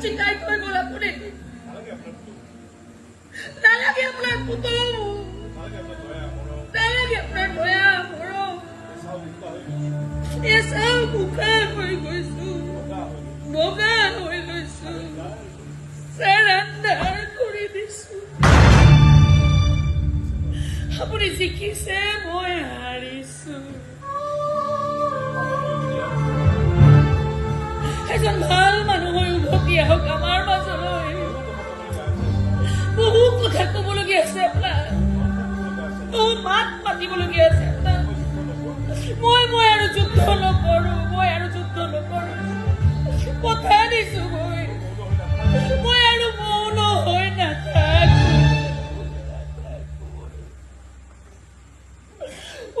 চিকাই থৈ গ'ল আপুনি নালাগে আপোনাৰ পুতৌ নালাগে আপোনাৰ দয়া মৰম এচাও বোকা হৈ গৈছো বগা হৈ গৈছো চেৰেণ্ডাৰ কৰি দিছো আপুনি জিকিছে মই হাৰিছো এজন ভাল মানুহ হৈ উভতি আহক আমাৰ মাজলৈ বহু কথা কবলগীয়া আছে আপোনাৰ বহুত মাত মাতিবলগীয়া আছে আপোনাৰ মই আৰু যুদ্ধ নকৰো কথা দিছো